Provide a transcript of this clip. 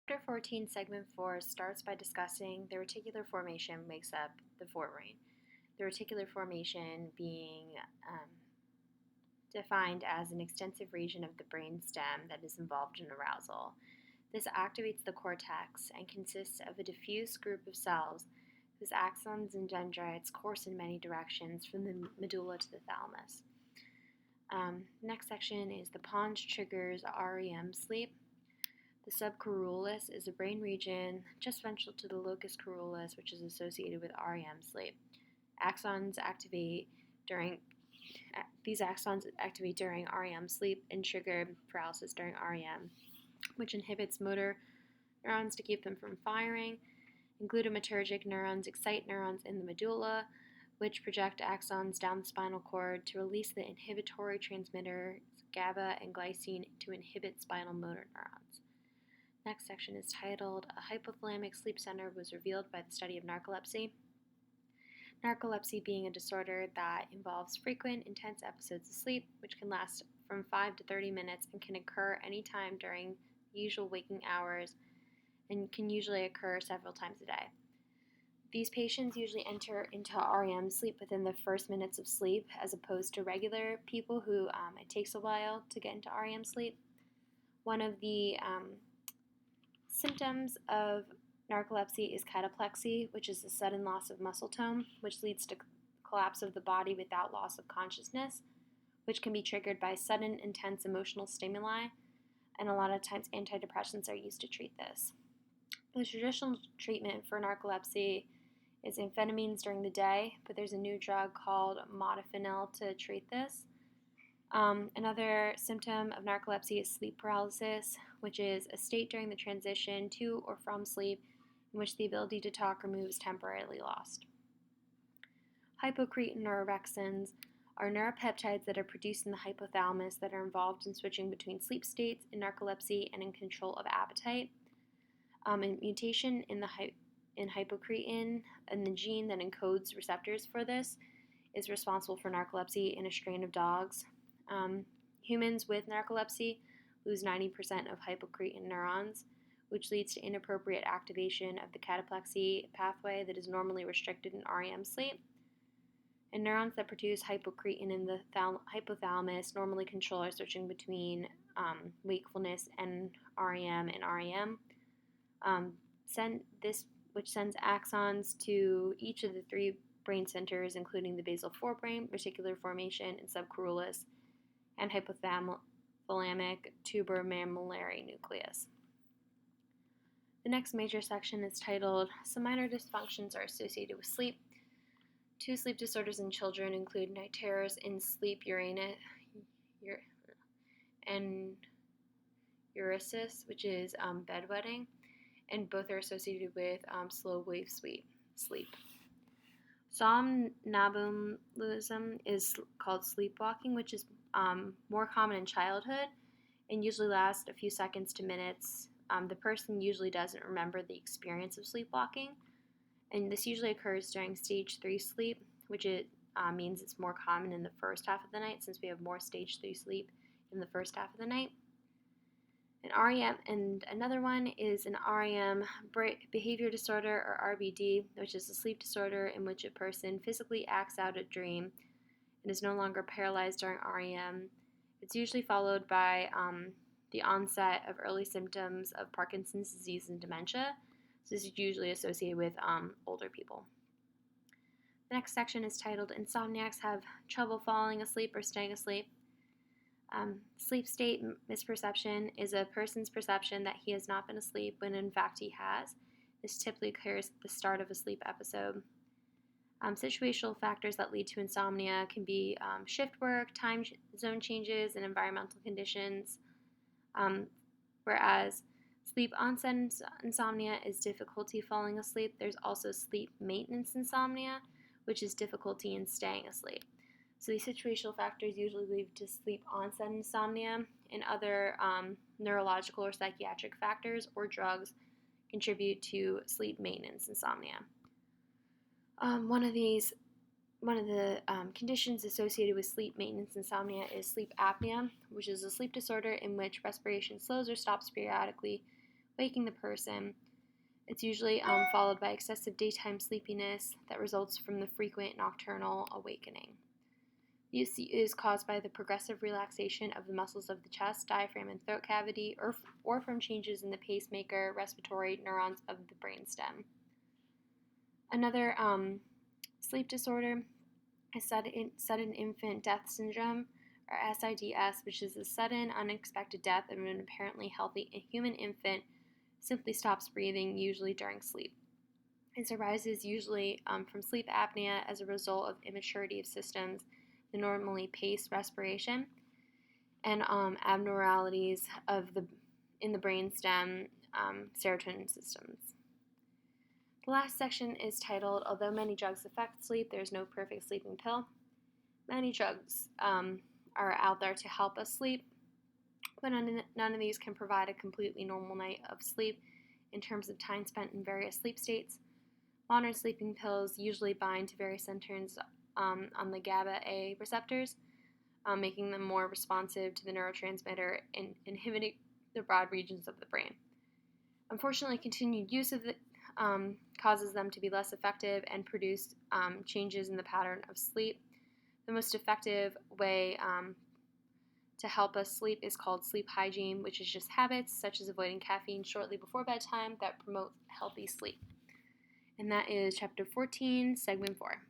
Chapter 14, Segment 4 starts by discussing the reticular formation makes up the forebrain. The reticular formation being defined as an extensive region of the brain stem that is involved in arousal. This activates the cortex and consists of a diffuse group of cells whose axons and dendrites course in many directions from the medulla to the thalamus. Next section is the pons triggers REM sleep. The subcoriolis is a brain region just ventral to the locus coeruleus, which is associated with REM sleep. These axons activate during REM sleep and trigger paralysis during REM, which inhibits motor neurons to keep them from firing. And glutamatergic neurons excite neurons in the medulla, which project axons down the spinal cord to release the inhibitory transmitters GABA and glycine to inhibit spinal motor neurons. Next section is titled, A Hypothalamic Sleep Center Was Revealed by the Study of Narcolepsy. Narcolepsy being a disorder that involves frequent, intense episodes of sleep, which can last from 5 to 30 minutes and can occur anytime during the usual waking hours and can usually occur several times a day. These patients usually enter into REM sleep within the first minutes of sleep, as opposed to regular people who it takes a while to get into REM sleep. One of the symptoms of narcolepsy is cataplexy, which is a sudden loss of muscle tone, which leads to collapse of the body without loss of consciousness, which can be triggered by sudden, intense emotional stimuli, and a lot of times antidepressants are used to treat this. The traditional treatment for narcolepsy is amphetamines during the day, but there's a new drug called modafinil to treat this. Another symptom of narcolepsy is sleep paralysis, which is a state during the transition to or from sleep in which the ability to talk or move is temporarily lost. Hypocretin or orexins are neuropeptides that are produced in the hypothalamus that are involved in switching between sleep states in narcolepsy and in control of appetite. A mutation in hypocretin and the gene that encodes receptors for this is responsible for narcolepsy in a strain of dogs. Humans with narcolepsy lose 90% of hypocretin neurons, which leads to inappropriate activation of the cataplexy pathway that is normally restricted in REM sleep. And neurons that produce hypocretin in the hypothalamus normally control our switching between wakefulness and REM, which sends axons to each of the three brain centers, including the basal forebrain, reticular formation, and subcoriolis, and hypothalamic tubermammillary nucleus. The next major section is titled, Some Minor Dysfunctions Are Associated with Sleep. Two sleep disorders in children include nightmares in sleep and uresis, which is bedwetting, and both are associated with slow wave sleep. Somnambulism is called sleepwalking, which is more common in childhood and usually lasts a few seconds to minutes. The person usually doesn't remember the experience of sleepwalking, and this usually occurs during stage 3 sleep, which means it's more common in the first half of the night since we have more stage 3 sleep in the first half of the night. An REM, and another one is an REM behavior disorder or RBD, which is a sleep disorder in which a person physically acts out a dream and is no longer paralyzed during REM. It's usually followed by the onset of early symptoms of Parkinson's disease and dementia. So this is usually associated with older people. The next section is titled, Insomniacs Have Trouble Falling Asleep or Staying Asleep. Sleep state misperception is a person's perception that he has not been asleep when in fact he has. This typically occurs at the start of a sleep episode. Situational factors that lead to insomnia can be shift work, time zone changes, and environmental conditions. Whereas sleep onset insomnia is difficulty falling asleep, there's also sleep maintenance insomnia, which is difficulty in staying asleep. So these situational factors usually lead to sleep onset insomnia, and other neurological or psychiatric factors or drugs contribute to sleep maintenance insomnia. One of the conditions associated with sleep maintenance insomnia is sleep apnea, which is a sleep disorder in which respiration slows or stops periodically waking the person. It's usually followed by excessive daytime sleepiness that results from the frequent nocturnal awakening. This is caused by the progressive relaxation of the muscles of the chest, diaphragm, and throat cavity, or from changes in the pacemaker respiratory neurons of the brainstem. Another sleep disorder is sudden infant death syndrome, or SIDS, which is the sudden, unexpected death of an apparently healthy human infant simply stops breathing, usually during sleep. This arises usually from sleep apnea as a result of immaturity of systems that normally pace respiration, and abnormalities in the brainstem serotonin systems. The last section is titled, Although Many Drugs Affect Sleep, There is No Perfect Sleeping Pill. Many drugs are out there to help us sleep, but none of these can provide a completely normal night of sleep in terms of time spent in various sleep states. Modern sleeping pills usually bind to various centers on the GABA A receptors, making them more responsive to the neurotransmitter and inhibiting the broad regions of the brain. Unfortunately, continued use of it causes them to be less effective and produce changes in the pattern of sleep. The most effective way to help us sleep is called sleep hygiene, which is just habits such as avoiding caffeine shortly before bedtime that promote healthy sleep. And that is Chapter 14, Segment 4.